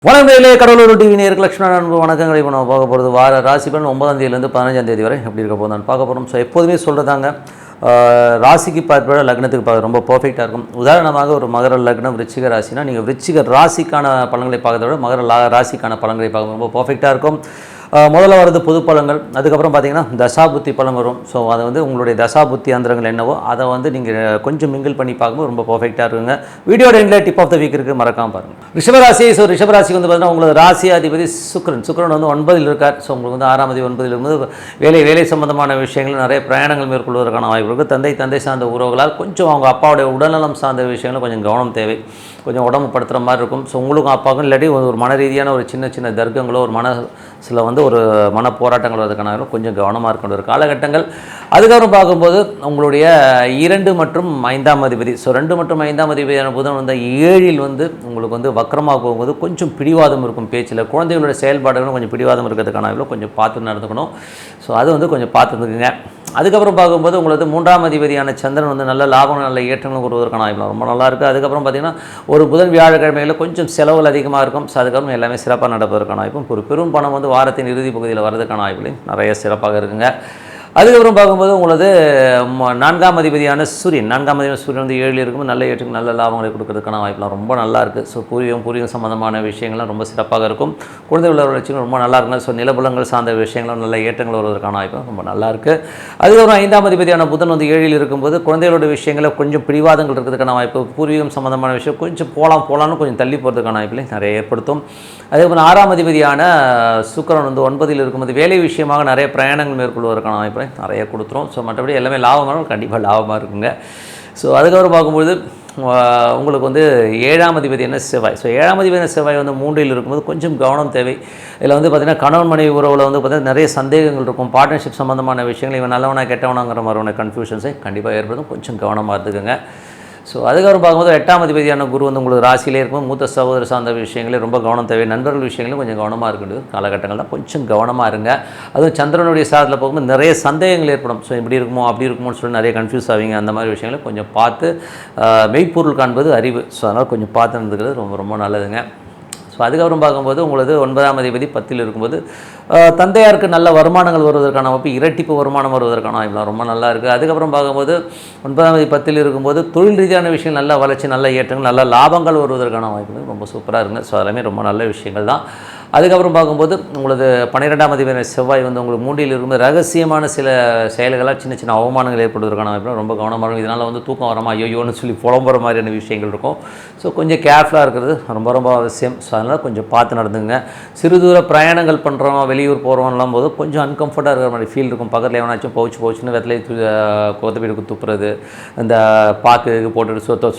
வணக்கம் கடலூர் டிவி நேருக்கு லட்சுமண அன்பு வணக்கங்களை இப்போ நம்ம பார்க்க போகிறது வார ராசி பலன் 9ஆம் தேதியிலேருந்து 15ஆம் தேதி வரை எப்படி இருக்க போது நான் பார்க்க போகிறோம். ஸோ எப்போதுமே சொல்கிறதாங்க ராசிக்கு பார்ப்பட லக்னத்துக்கு பார்க்க ரொம்ப பர்ஃபெக்டாக இருக்கும். உதாரணமாக ஒரு மகர லக்னம் விருச்சிக ராசினா நீங்கள் விருச்சிக ராசிக்கான பலன்களை பார்க்கறத விட மகர ராசிக்கான பலன்களை பார்க்க ரொம்ப பர்ஃபெக்டாக இருக்கும். முதல்ல வரது பொது பலன்கள், அதுக்கப்புறம் பார்த்தீங்கன்னா தசாபுத்தி பலன் வரும். ஸோ அதை வந்து உங்களுடைய தசாபுத்தி அந்தரங்கள் என்னவோ அதை வந்து நீங்கள் கொஞ்சம் மிங்கிள் பண்ணி பார்க்கும்போது ரொம்ப பர்ஃபெக்டாக இருக்குங்க. வீடியோ எண்டில் டிப் ஆஃப் த வீக் இருக்குது, மறக்காமல் பாருங்கள். ரிஷபராசி. ஸோ ரிஷபராசிக்கு வந்து பார்த்தீங்கன்னா உங்களுக்கு ராசி அதிபதி சுக்கிரன் வந்து 9ல் இருக்கார். ஸோ உங்களுக்கு வந்து 6ஆம் தேதி 9ல் இருக்கும்போது வேலை சம்பந்தமான விஷயங்கள் நிறைய பிரயாணங்கள் மேற்கொள்வதற்கான வாய்ப்பு இருக்குது. தந்தை சார்ந்த உறவுகளால் கொஞ்சம் அவங்க அப்பாவுடைய உடல்நலம் சார்ந்த விஷயங்களும் கொஞ்சம் கவனம் தேவை, கொஞ்சம் உடம்பு படுத்துகிற மாதிரி இருக்கும். ஸோ உங்களுக்கும் அப்பாவுக்கும் இல்லாட்டி ஒரு மன ரீதியான ஒரு சின்ன தர்க்கங்களோ ஒரு மனசில் வந்து ஒரு மன போராட்டங்கள் வரதுக்கான கொஞ்சம் கவனமாக இருக்கின்ற ஒரு காலகட்டங்கள். அதுக்கப்புறம் பார்க்கும்போது உங்களுடைய 2 மற்றும் 5ஆம் அதிபதி, ஸோ 2 மற்றும் 5ஆம் அதிபதியான புதன் வந்து 7ல் வந்து உங்களுக்கு வந்து வக்கரமாக போகும்போது கொஞ்சம் பிடிவாதம் இருக்கும் பேச்சில். குழந்தைகளுடைய செயல்பாடுகளும் கொஞ்சம் பிடிவாதம் இருக்கிறதுக்கான கொஞ்சம் பார்த்து நடந்துக்கணும். ஸோ அது வந்து கொஞ்சம் பார்த்துக்குங்க. அதுக்கப்புறம் பார்க்கும்போது உங்களுக்கு 3ஆம் அதிபதியான சந்திரன் வந்து நல்ல லாபம் நல்ல ஏற்றங்களும் கொடுவதற்கான வாய்ப்பு ரொம்ப நல்லா இருக்குது. அதுக்கப்புறம் பார்த்திங்கன்னா ஒரு புதன் வியாழக்கிழமையில் கொஞ்சம் செலவுகள் அதிகமாக இருக்கும். ஸோ அதுக்கப்புறம் எல்லாமே சிறப்பாக நடப்பதற்கான வாய்ப்பும் ஒரு பெரும் பணம் வந்து வாரத்தின் இறுதி பகுதியில் வரதுக்கான வாய்ப்புகளையும் நிறைய சிறப்பாக இருக்குங்க. அதுக்கப்புறம் பார்க்கும்போது உங்களது 4ஆம் அதிபதியான சூரியன் வந்து 7ல் இருக்கும்போது நல்ல ஏற்றுக்கு நல்ல லாபங்களை கொடுக்கறதுக்கான வாய்ப்புலாம் ரொம்ப நல்லா இருக்குது. ஸோ பூர்வீகம் சம்பந்தமான விஷயங்கள்லாம் ரொம்ப சிறப்பாக இருக்கும். குழந்தைகளோட வளர்ச்சியும் ரொம்ப நல்லா இருக்குங்க. ஸோ நிலபுலங்கள் சார்ந்த விஷயங்களும் நல்ல ஏற்றங்கள் வருவதற்கான வாய்ப்பு ரொம்ப நல்லா இருக்குது. அதுக்கப்புறம் 5ஆம் அதிபதியான புதன் வந்து 7ல் இருக்கும்போது குழந்தைகளோட விஷயங்களை கொஞ்சம் பிடிவாதங்கள் இருக்கிறதுக்கான வாய்ப்பு, பூர்வீகம் சம்பந்தமான விஷயம் கொஞ்சம் போகலான்னு கொஞ்சம் தள்ளி போகிறதுக்கான வாய்ப்புகளை நிறைய ஏற்படுத்தும். அதுக்கப்புறம் 6ஆம் அதிபதியான சுக்கிரன் வந்து 9ல் இருக்கும்போது வேலை விஷயமாக நிறைய பிரயாணங்கள் மேற்கொள்வதற்கான வாய்ப்பு நிறைய கொடுத்துரும். ஸோ மற்றபடி எல்லாமே லாபமாக கண்டிப்பாக லாபமாக இருக்குங்க. ஸோ அதுக்கப்புறம் பார்க்கும்போது உங்களுக்கு வந்து 7ஆம் அதிபதியான செவ்வாய். ஸோ 7ஆம் அதிபதியான செவ்வாய் வந்து 3ல் இருக்கும்போது கொஞ்சம் கவனம் தேவை. இதில் வந்து பார்த்திங்கன்னா கணவன் மனைவி உறவில் வந்து பார்த்திங்கன்னா நிறைய சந்தேகங்கள் இருக்கும். பார்ட்னர்ஷிப் சம்மந்தமான விஷயங்கள் இவன் நல்லவனா கெட்டவனாங்கிற மாதிரியான கன்ஃபியூஷன்ஸை கண்டிப்பாக ஏற்படுத்தும். கொஞ்சம் கவனமாக இருந்துக்குங்க. ஸோ அதுக்கப்புறம் பார்க்கும்போது 8ஆம் அதிபதியான குரு வந்து உங்களுக்கு ராசியிலே இருக்கும். மூத்த சகோதர சார்ந்த விஷயங்களே ரொம்ப கவனம் தேவை. நண்பர்கள் விஷயங்களும் கொஞ்சம் கவனமாக இருக்குது காலகட்டங்கள் தான், கொஞ்சம் கவனமாக இருங்க. அதுவும் சந்திரனுடைய சாரத்தில் போகும்போது நிறைய சந்தேகங்கள் ஏற்படும். ஸோ இப்படி இருக்குமோ அப்படி இருக்குமோன்னு சொல்லி நிறைய கன்ஃபியூஸ் ஆவீங்க. அந்த மாதிரி விஷயங்களை கொஞ்சம் பார்த்து மெய்ப்பொருள் காண்பது அறிவு. ஸோ அதனால் கொஞ்சம் பார்த்து இருந்துக்கிறது ரொம்ப ரொம்ப நல்லதுங்க. ஸோ அதுக்கப்புறம் பார்க்கும்போது உங்களுக்கு 9ஆம் அதிபதி 10ல் இருக்கும்போது தந்தையாருக்கு நல்ல வருமானங்கள் வருவதற்கான வாய்ப்பு, இரட்டிப்பு வருமானம் வருவதற்கான வாய்ப்புலாம் ரொம்ப நல்லா இருக்குது. அதுக்கப்புறம் பார்க்கும்போது 9ஆம் தேதி 10ல் இருக்கும்போது தொழில் ரீதியான விஷயம் நல்ல வளர்ச்சி, நல்ல ஏற்றங்கள், நல்ல லாபங்கள் வருவதற்கான வாய்ப்புகள் ரொம்ப சூப்பராக இருங்க. ஸோ அதெல்லாமே ரொம்ப நல்ல விஷயங்கள் தான். அதுக்கப்புறம் பார்க்கும்போது உங்களுக்கு 12ஆம் அதிபதி செவ்வாய் வந்து உங்களுக்கு 3ல் இருக்கும்போது ரகசியமான சில செயல்களாக சின்ன அவமானங்கள் ஏற்படுவதற்கான வாய்ப்பு ரொம்ப கவனமாக இருக்கும். இதனால் வந்து தூக்கம் வராமல் ஐயோன்னு சொல்லி புலம்புற மாதிரியான விஷயங்கள் இருக்கும். ஸோ கொஞ்சம் கேர்ஃபுல்லாக இருக்கிறது ரொம்ப அவசியம். ஸோ அதனால் கொஞ்சம் பார்த்து நடந்துங்க. சிறு தூர பிரயாணங்கள் பண்ணுறோம், வெளியூர் போகிறோம்லாம் போது கொஞ்சம் அன்கம்ஃபர்ட்டாக இருக்கிற மாதிரி ஃபீல் இருக்கும். பக்கத்தில் எவனாச்சும் பவுச்சுன்னு வெத்தலை கொத்தப்பீடுக்கு துப்புறது, இந்த பாக்கு போட்டுட்டு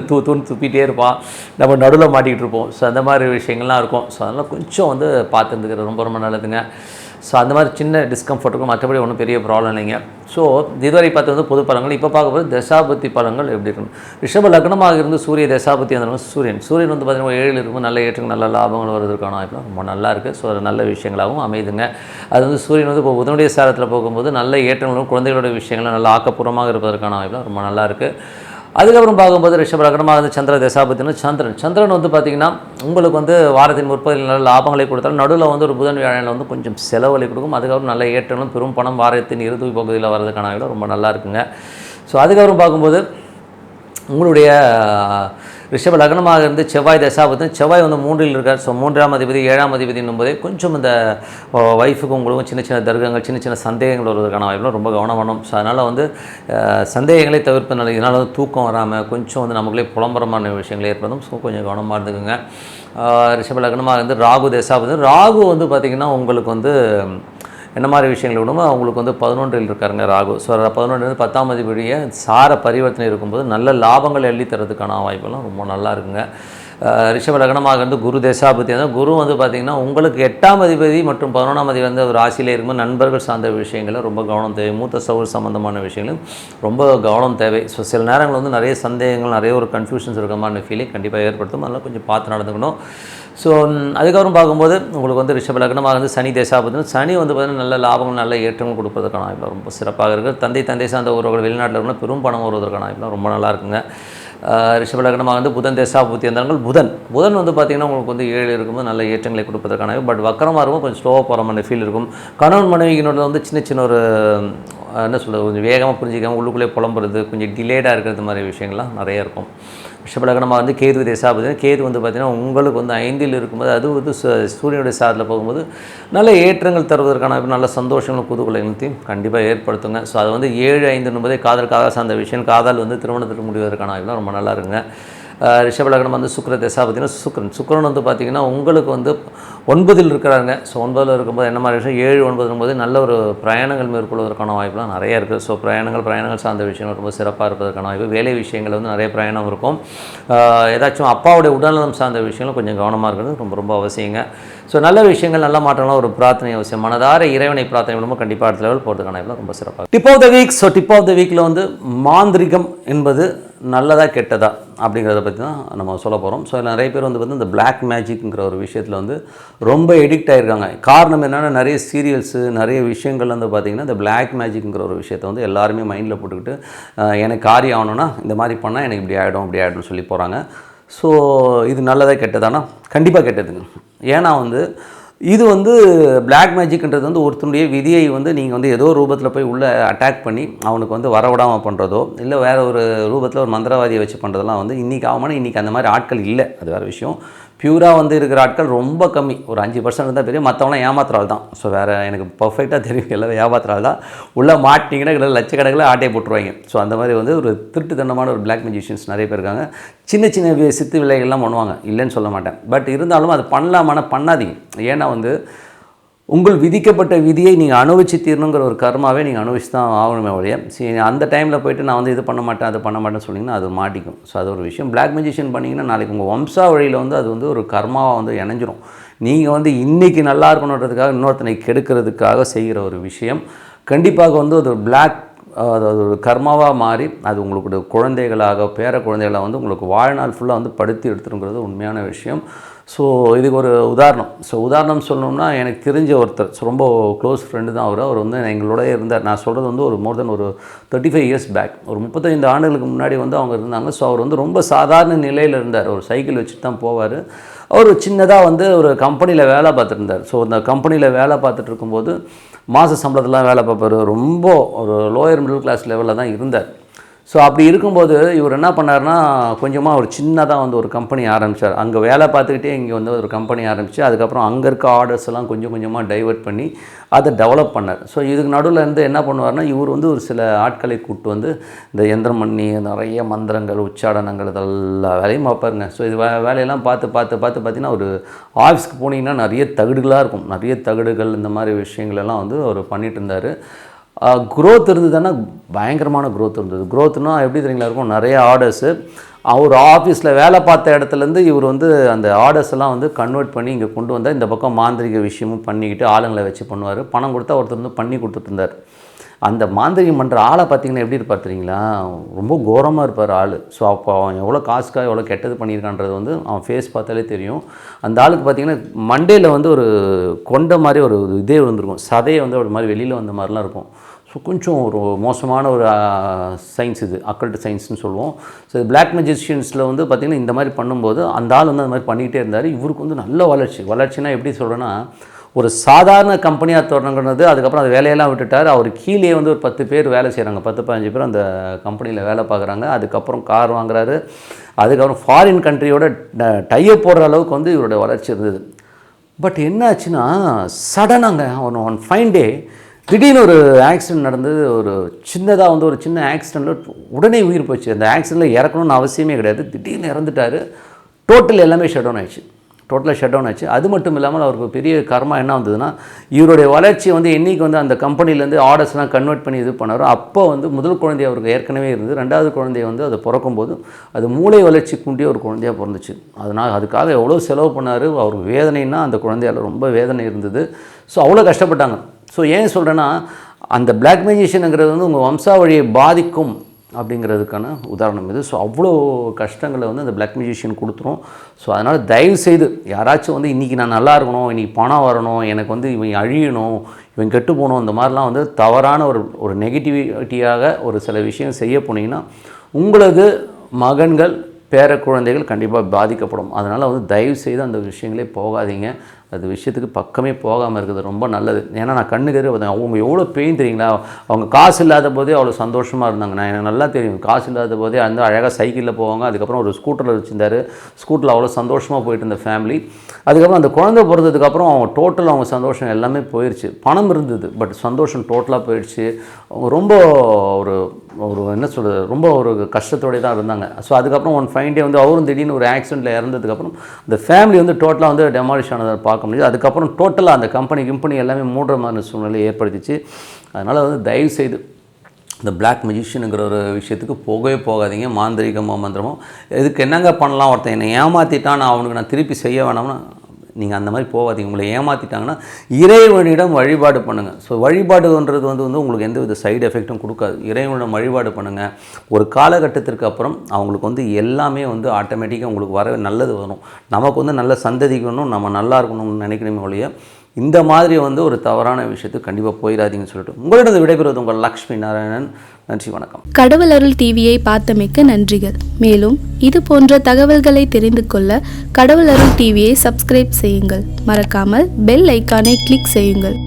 தூன்னு துப்பிகிட்டே இருப்பான், நம்ம நடுவில் மாட்டிக்கிட்டு இருப்போம். ஸோ அந்த மாதிரி விஷயங்கள்லாம் இருக்கும். ஸோ அதனால் கொஞ்சம் வந்து பார்த்து இருந்துக்கிறது ரொம்ப நல்லதுங்க. ஸோ அந்த மாதிரி சின்ன டிஸ்கம்ஃபர்ட் இருக்கும், மற்றபடி ஒன்றும் பெரிய ப்ராப்ளம் இல்லைங்க. ஸோ இதுவரை பார்த்து வந்து பொது பலன்கள். இப்போ பார்க்கும்போது தசாபுத்தி பலன்கள் எப்படி இருக்கணும். ரிஷப லக்னமாக இருந்து சூரிய தசாபுத்தி அந்த சூரியன் வந்து பார்த்திங்கன்னா 7ல் இருக்கும். நல்ல ஏற்றங்கள் நல்ல லாபங்கள் வருவதற்கான வாய்ப்புலாம் ரொம்ப நல்லா இருக்குது. ஸோ அது நல்ல விஷயங்களாகவும் அமைதுங்க. அது வந்து சூரியன் வந்து இப்போ புதனுடைய சாரத்தில் போகும்போது நல்ல ஏற்றங்களும் குழந்தைகளோட விஷயங்களும் நல்ல ஆக்கப்பூர்வமாக இருப்பதற்கான வாய்ப்புலாம் ரொம்ப நல்லா இருக்குது. அதுக்கப்புறம் பார்க்கும்போது ரிஷப லக்னமாக வந்து சந்திர தசாபத்தினா சந்திரன் வந்து பார்த்திங்கன்னா உங்களுக்கு வந்து வாரத்தின் முற்பதில் நல்ல லாபங்களை கொடுத்தாலும் நடுவில் வந்து ஒரு புதன் வியாழனில் வந்து கொஞ்சம் செலவழி கொடுக்கும். அதுக்கப்புறம் நல்ல ஏற்றங்களும் பெரும் பணம் வாரத்தின் இறுதி பகுதியில் வரதுக்கான ரொம்ப நல்லா இருக்குங்க. ஸோ அதுக்கப்புறம் பார்க்கும்போது உங்களுடைய ரிஷப லக்னமாக இருந்து செவ்வாய் தசாபத்தினா செவ்வாய் வந்து 3ல் இருக்கார். ஸோ 3ஆம் அதிபதி 7ஆம் அதிபதி என்பதே கொஞ்சம் இந்த ஒய்ஃபுக்கு உங்களுக்கும் சின்ன தர்க்கங்கள் சின்ன சந்தேகங்கள் வருவதற்கான வாய்ப்புலாம் ரொம்ப கவனம் பண்ணணும். ஸோ அதனால் வந்து சந்தேகங்களை தவிர்ப்பு நல்லது. இதனால் வந்து தூக்கம் வராமல் கொஞ்சம் வந்து நமக்குள்ளே புலம்பரமான விஷயங்கள் ஏற்படும். ஸோ கொஞ்சம் கவனமாக இருந்துக்குங்க. ரிஷப லக்னமாக இருந்து ராகு தசாபதி ராகு வந்து பார்த்திங்கன்னா உங்களுக்கு வந்து என்ன மாதிரி விஷயங்கள் விடுமோ அவங்களுக்கு வந்து 11ல் இருக்காருங்க ராகு. ஸோ 11 10ஆம் அதிபதிய சார பரிவர்த்தனை இருக்கும்போது நல்ல லாபங்கள் எள்ளி தரதுக்கான வாய்ப்பெல்லாம் ரொம்ப நல்லா இருக்குங்க. ரிஷப லக்னமாக இருந்து குரு தசாபதி குரு வந்து பார்த்திங்கன்னா உங்களுக்கு 8ஆம் அதிபதி மற்றும் 11ஆம் அதிபதி வந்து ஒரு ராசியிலே இருக்கும்போது நண்பர்கள் சார்ந்த விஷயங்களும் ரொம்ப கவனம் தேவை. மூத்த சகோதர சம்பந்தமான விஷயங்களும் ரொம்ப கவனம் தேவை. ஸோ சில நேரங்கள் வந்து நிறைய சந்தேகங்கள் நிறைய ஒரு கன்ஃபியூஷன்ஸ் இருக்கிற மாதிரி ஃபீலிங் கண்டிப்பாக ஏற்படுத்தும். அதனால் கொஞ்சம் பார்த்து நடந்துக்கணும். ஸோ அதுக்கப்புறம் பார்க்கும்போது உங்களுக்கு வந்து ரிஷப லக்னமாக வந்து சனி தசாபதி சனி வந்து பார்த்திங்கன்னா நல்ல லாபங்கள் நல்ல ஏற்றங்கள் கொடுப்பதற்கான வாய்ப்பு ரொம்ப சிறப்பாக இருக்குது. தந்தை சார்ந்த உறவுகள் வெளிநாட்டில் இருந்தால் பெரும் பணம் வருவதற்கான வாய்ப்புலாம் ரொம்ப நல்லா இருக்குங்க. ரிஷப லக்னமாக வந்து புதன் தசாபுத்தி இருந்தார்கள். புதன் வந்து பார்த்திங்கன்னா உங்களுக்கு வந்து 7 இருக்கும்போது நல்ல ஏற்றங்களை கொடுப்பதற்கான, பட் வக்கரமாக இருக்கும், கொஞ்சம் ஸ்லோவாக போகிற மாதிரி ஃபீல் இருக்கும். கணவன் மனைவியினோட வந்து சின்ன ஒரு என்ன சொல்கிறது, கொஞ்சம் வேகமாக புரிஞ்சிக்காமல் உள்ளுக்குள்ளே புலம்புறது, கொஞ்சம் டிலேடாக இருக்கிறது மாதிரி விஷயங்கள்லாம் நிறைய இருக்கும். ரிஷபலக்னமாக வந்து கேது தசாபதி, கேது வந்து பார்த்திங்கன்னா உங்களுக்கு வந்து 5ல் இருக்கும்போது அது வந்து சூரியனுடைய சாரத்தில் போகும்போது நல்ல ஏற்றங்கள் தருவதற்கான நல்ல சந்தோஷங்களும் குதூகலத்தையும் கண்டிப்பாக ஏற்படுத்துங்க. ஸோ அது வந்து 7-5 என்பதே காதல் சார்ந்த விஷயம். காதல் வந்து திருமணத்துக்கு முடிவதற்கான வாய்ப்புலாம் ரொம்ப நல்லா இருக்குங்க. ரிஷபலக்னம் வந்து சுக்கிர தசாபதினா சுக்கிரன் வந்து பார்த்திங்கன்னா உங்களுக்கு வந்து 9ல் இருக்கிறாங்க. ஸோ 9ல் இருக்கும்போது என்ன மாதிரி விஷயம், 7-9 போது நல்ல ஒரு பிரயாணங்கள் மேற்கொள்வதற்கான வாய்ப்புலாம் நிறையா இருக்குது. ஸோ பிரயாணங்கள் சார்ந்த விஷயங்கள் ரொம்ப சிறப்பாக இருப்பதற்கான வாய்ப்பு. வேலை விஷயங்கள் வந்து நிறைய பிரயாணம் இருக்கும். ஏதாச்சும் அப்பாவுடைய உடல்நலம் சார்ந்த விஷயங்களும் கொஞ்சம் கவனமாக இருக்கிறது ரொம்ப ரொம்ப அவசியங்க. ஸோ நல்ல விஷயங்கள் நல்ல மாற்றங்கள்லாம் ஒரு பிரார்த்தனை அவசியம். மனதார இறைவனை பிரார்த்தனை பண்ணும்போது கண்டிப்பாக அடுத்த லெவல் போகிறதுக்கான வாய்ப்புலாம் ரொம்ப சிறப்பாக. Tip of the week. So tip of the வீக்கில் வந்து மாந்திரிகம் என்பது நல்லதா கெட்டதா அப்படிங்கிறத பற்றி தான் நம்ம சொல்ல போகிறோம். ஸோ நிறைய பேர் வந்து இந்த பிளாக் மேஜிக்ங்கிற ஒரு விஷயத்தில் வந்து ரொம்ப எடிக்ட் ஆகிருக்காங்க. காரணம் என்னென்னா நிறைய சீரியல்ஸு நிறைய விஷயங்கள் வந்து பார்த்திங்கன்னா இந்த பிளாக் மேஜிக்ங்கிற ஒரு விஷயத்தை வந்து எல்லாருமே மைண்டில் போட்டுக்கிட்டு எனக்கு காரியம் ஆகணும்னா இந்த மாதிரி பண்ணால் எனக்கு இப்படி ஆகிடும்னு சொல்லி போகிறாங்க. ஸோ இது நல்லதா கெட்டதானா? கண்டிப்பாக கெட்டதுங்க. ஏன்னா வந்து இது வந்து பிளாக் மேஜிக்ன்றது வந்து ஒருத்தனுடைய விதியை வந்து நீங்கள் வந்து ஏதோ ரூபத்தில் போய் உள்ளே அட்டாக் பண்ணி அவனுக்கு வந்து வரவிடாமல் பண்ணுறதோ இல்லை வேறு ஒரு ரூபத்தில் ஒரு மந்திரவாதியை வச்சு பண்ணுறதெல்லாம் வந்து இன்றைக்கி ஆகுமானா இன்றைக்கி அந்த மாதிரி ஆட்கள் இல்லை. அது வேறு விஷயம். பியூராக வந்து இருக்கிற ஆட்கள் ரொம்ப கம்மி, ஒரு 5% இருந்தால் பெரிய, மற்றவங்களாம் ஏமாத்துறாள் தான். ஸோ வேறு எனக்கு பர்ஃபெக்டாக தெரியும், எல்லாம் ஏமாத்துறாள் தான். உள்ளே மாட்டிங்கன்னா லட்சக்கணக்கில் ஆட்டையை போட்டுருவாங்க. ஸோ அந்த மாதிரி வந்து ஒரு திருட்டுத்தனமான ஒரு பிளாக் மேஜிஷியன்ஸ் நிறைய பேர் இருக்காங்க. சின்ன சித்து விலைகள்லாம் பண்ணுவாங்க, இல்லைன்னு சொல்ல மாட்டேன். பட் இருந்தாலும் அது பண்ணலாமான்னா பண்ணாதீங்க. ஏன்னா வந்து உங்கள் விதிக்கப்பட்ட விதியை நீங்கள் அனுபவிச்சு தீரணுங்கிற ஒரு கர்மாவே நீங்கள் அனுபவிச்சு தான் ஆகணுமே ஒழிய அந்த டைமில் போய்ட்டு நான் வந்து இது பண்ண மாட்டேன் அது பண்ண மாட்டேன்னு சொன்னிங்கன்னா அது மாட்டிக்கும். ஸோ அது ஒரு விஷயம். பிளாக் மேஜிஷியன் பண்ணிங்கன்னா நாளைக்கு உங்கள் வம்சா வழியில் வந்து அது வந்து ஒரு கர்மாவாக வந்து இணைஞ்சிரும். நீங்கள் வந்து இன்றைக்கி நல்லா இருக்கணுன்றதுக்காக இன்னொருத்தனை கெடுக்கிறதுக்காக செய்கிற ஒரு விஷயம் கண்டிப்பாக வந்து ஒரு பிளாக் அது ஒரு கர்மாவாக மாறி அது உங்களுக்கு குழந்தைகளாக பேர குழந்தைகளாக வந்து உங்களுக்கு வாழ்நாள் ஃபுல்லாக வந்து படுத்தி எடுத்துருங்கிறது உண்மையான விஷயம். ஸோ இதுக்கு ஒரு உதாரணம் சொல்லணும்னா எனக்கு தெரிஞ்ச ஒருத்தர், ரொம்ப க்ளோஸ் ஃப்ரெண்டு தான் அவர் வந்து எங்களோட இருந்தார். நான் சொல்கிறது வந்து ஒரு மோர் தென் ஒரு 35 இயர்ஸ் பேக், ஒரு 35 ஆண்டுகளுக்கு முன்னாடி வந்து அவங்க இருந்தாங்க. ஸோ அவர் வந்து ரொம்ப சாதாரண நிலையில் இருந்தார். ஒரு சைக்கிள் வச்சுட்டு தான் போவார். அவர் சின்னதாக வந்து ஒரு கம்பெனியில் வேலை பார்த்துட்டு. ஸோ அந்த கம்பெனியில் வேலை பார்த்துட்டு இருக்கும்போது மாத சம்பளத்தெலாம் வேலை பார்ப்பார். ரொம்ப ஒரு லோயர் மிடில் கிளாஸ் லெவலில் தான் இருந்தார். ஸோ அப்படி இருக்கும்போது இவர் என்ன பண்ணார்னா கொஞ்சமாக ஒரு சின்னதாக வந்து ஒரு கம்பெனி ஆரம்பித்தார். அங்கே வேலை பார்த்துக்கிட்டே இங்கே வந்து ஒரு கம்பெனி ஆரம்பித்து அதுக்கப்புறம் அங்கே இருக்க ஆர்டர்ஸ் எல்லாம் கொஞ்சம் கொஞ்சமாக டைவெர்ட் பண்ணி அதை டெவலப் பண்ணார். ஸோ இதுக்கு நடுவில் இருந்து என்ன பண்ணுவார்னா இவர் வந்து ஒரு சில ஆட்களை கூப்பிட்டு வந்து இந்த எந்திரம் பண்ணி நிறைய மந்திரங்கள் உச்சாடனங்கள் இதெல்லாம் வேலையும் பார்ப்பாருங்க. ஸோ இது வேலையெல்லாம் பார்த்து பார்த்திங்கன்னா ஒரு ஆஃபீஸ்க்கு போனீங்கன்னா நிறைய தகடுகளாக இருக்கும். நிறைய தகடுகள் இந்த மாதிரி விஷயங்கள் எல்லாம் வந்து அவர் பண்ணிகிட்டு இருந்தார். க்ரோத் இருந்ததுன்னா பயங்கரமான க்ரோத் இருந்தது. க்ரோத்னா எப்படி தெரியுங்களா இருக்கும், நிறைய ஆர்டர்ஸு. அவர் ஆஃபீஸில் வேலை பார்த்த இடத்துலேருந்து இவர் வந்து அந்த ஆர்டர்ஸ் எல்லாம் வந்து கன்வெர்ட் பண்ணி இங்கே கொண்டு வந்தால் இந்த பக்கம் மாந்திரிக விஷயமும் பண்ணிக்கிட்டு ஆளுங்களை வச்சு பண்ணுவார். பணம் கொடுத்தா ஒருத்தர் வந்து பண்ணி கொடுத்துட்டு அந்த மாந்திரிகம் பண்ணுற ஆளை பார்த்திங்கன்னா எப்படி இருப்பார் தெரியுங்களா, ரொம்ப கோரமாக இருப்பார் ஆள். ஸோ அப்போ அவன் எவ்வளோ காசுக்காக எவ்வளோ கெட்டது பண்ணியிருக்கான்றது வந்து அவன் ஃபேஸ் பார்த்தாலே தெரியும். அந்த ஆளுக்கு பார்த்திங்கன்னா மண்டேயில் வந்து ஒரு கொண்ட மாதிரி ஒரு இதே வந்துருக்கும், சதையை வந்து ஒரு மாதிரி வெளியில் வந்த மாதிரிலாம் இருக்கும். ஸோ கொஞ்சம் ஒரு மோசமான ஒரு சயின்ஸ் இது, அக்கல்ட் சயின்ஸ்னு சொல்லுவோம். ஸோ பிளாக் மேஜிஷியன்ஸில் வந்து பார்த்திங்கன்னா இந்த மாதிரி பண்ணும்போது அந்த ஆள் வந்து அந்த மாதிரி பண்ணிக்கிட்டே இருந்தார். இவருக்கு வந்து நல்ல வளர்ச்சினா எப்படி சொல்கிறேன்னா ஒரு சாதாரண கம்பெனியாக தொடங்குறது. அதுக்கப்புறம் அந்த வேலையெல்லாம் விட்டுட்டார். அவர் கீழே வந்து ஒரு 10 பேர் வேலை செய்கிறாங்க, 10-15 பேர் அந்த கம்பெனியில் வேலை பார்க்குறாங்க. அதுக்கப்புறம் கார் வாங்குறாரு. அதுக்கப்புறம் ஃபாரின் கண்ட்ரியோட டைப் போடுற அளவுக்கு வந்து இவருடைய வளர்ச்சி இருந்தது. பட் என்ன ஆச்சுன்னா சடனாங்க ஒன் ஃபைன் டே திடீர்னு ஒரு ஆக்சிடெண்ட் நடந்தது. ஒரு சின்னதாக வந்து ஒரு சின்ன ஆக்சிடெண்ட்டில் உடனே உயிர் போச்சு. அந்த ஆக்சிடெண்ட்டில் இறக்கணும்னு அவசியமே கிடையாது, திடீர்னு இறந்துட்டார். டோட்டல் எல்லாமே ஷட் டவுன் ஆச்சு. அது மட்டும் இல்லாமல் அவருக்கு பெரிய கர்மா என்ன வந்ததுன்னா இவருடைய வளர்ச்சி வந்து என்றைக்கு வந்து அந்த கம்பெனிலேருந்து ஆர்டர்ஸ்லாம் கன்வெர்ட் பண்ணி இது பண்ணாரோ அப்போ வந்து முதல் குழந்தை அவருக்கு ஏற்கனவே இருந்தது. 2வது குழந்தைய வந்து அது பிறக்கும்போது அது மூளை வளர்ச்சி கூண்டிய ஒரு குழந்தையாக பிறந்துச்சு. அதனால் அதுக்காக எவ்வளோ செலவு பண்ணார். அவருக்கு வேதனைன்னா அந்த குழந்தையால் ரொம்ப வேதனை இருந்தது. ஸோ அவ்வளோ கஷ்டப்பட்டாங்க. ஸோ ஏன் சொல்கிறேன்னா அந்த பிளாக் மேஜிஷியனுங்கிறது வந்து உங்கள் வம்சாவழியை பாதிக்கும் அப்படிங்கிறதுக்கான உதாரணம் இது. ஸோ அவ்வளோ கஷ்டங்களை வந்து அந்த பிளாக் மேஜிஷியன் கொடுத்துரும். ஸோ அதனால் தயவுசெய்து யாராச்சும் வந்து இன்றைக்கி நான் நல்லா இருக்கணும், இன்றைக்கி பணம் வரணும், எனக்கு வந்து இவன் அழியணும், இவன் கெட்டு போகணும், இந்த மாதிரிலாம் வந்து தவறான ஒரு நெகட்டிவிட்டியாக ஒரு சில விஷயம் செய்ய போனீங்கன்னா உங்களது மகன்கள் பேர குழந்தைகள் கண்டிப்பாக பாதிக்கப்படும். அதனால் வந்து தயவு செய்து அந்த விஷயங்களே போகாதீங்க. அது விஷயத்துக்கு பக்கமே போகாமல் இருக்குது ரொம்ப நல்லது. ஏன்னா நான் கண்ணுக்கு அவங்க எவ்வளோ பெயின் தெரியுங்களா. அவங்க காசு இல்லாத போதே அவ்வளோ சந்தோஷமாக இருந்தாங்க. நான் எனக்கு நல்லா தெரியும். காசு இல்லாத போதே அந்த அழகாக சைக்கிளில் போவாங்க. அதுக்கப்புறம் ஒரு ஸ்கூட்டரில் வச்சுருந்தார். ஸ்கூட்டரில் அவ்வளோ சந்தோஷமாக போயிட்டு இருந்த ஃபேமிலி. அதுக்கப்புறம் அந்த குழந்தை பிறந்ததுக்கப்புறம் அவங்க டோட்டலாக அவங்க சந்தோஷம் எல்லாமே போயிடுச்சு. பணம் இருந்தது, பட் சந்தோஷம் டோட்டலாக போயிடுச்சு. அவங்க ரொம்ப ஒரு என்ன சொல்கிறது, ரொம்ப ஒரு கஷ்டத்தோடய தான் இருந்தாங்க. ஸோ அதுக்கப்புறம் ஒன் ஃபைன் டே வந்து அவரும் திடீர்னு ஒரு ஆக்சிடெண்ட்டில் இறந்ததுக்கப்புறம் அந்த ஃபேமிலி வந்து டோட்டலாக வந்து டெமாலிஷ் ஆனதை பார்க்க முடியுது. அதுக்கப்புறம் டோட்டலாக அந்த கம்பெனி எல்லாமே மூடுற மாதிரி சூழ்நிலை ஏற்படுத்திச்சு. அதனால் வந்து தயவுசெய்து இந்த பிளாக் மெஜிஷியனுங்கிற ஒரு விஷயத்துக்கு போகவே போகாதீங்க. மாந்திரிகமோ மந்திரமோ இதுக்கு என்னங்க பண்ணலாம், ஒருத்தன் என்னை ஏமாற்றிட்டான் அவனுக்கு நான் திருப்பி செய்ய வேணாம்னா நீங்கள் அந்த மாதிரி போகாதீங்க. உங்களை ஏமாற்றிட்டாங்கன்னா இறைவனிடம் வழிபாடு பண்ணுங்கள். ஸோ வழிபாடுன்றது வந்து உங்களுக்கு எந்த வித சைடு எஃபெக்ட்டும் கொடுக்காது. இறைவனிடம் வழிபாடு பண்ணுங்கள். ஒரு காலகட்டத்திற்கு அப்புறம் அவங்களுக்கு வந்து எல்லாமே வந்து ஆட்டோமேட்டிக்காக உங்களுக்கு வர நல்லது வரும். நமக்கு வந்து நல்ல சந்ததிக்கணும், நம்ம நல்லா இருக்கணும்னு நினைக்கணுமே ஒழிய இந்த மாதிரி வந்து ஒரு தவறான விஷயத்துக்கு கண்டிப்பாக போயிடாதீங்கன்னு சொல்லிட்டு உங்களிடம் விடைபெறுவது உங்கள் லக்ஷ்மி நாராயணன். நன்றி, வணக்கம். கடவுள் அருள் டிவியை பார்த்தமைக்க நன்றிகள். மேலும் இது போன்ற தகவல்களை தெரிந்து கொள்ள கடவுள் அருள் டிவியை சப்ஸ்கிரைப் செய்யுங்கள். மறக்காமல் பெல் ஐக்கானை கிளிக் செய்யுங்கள்.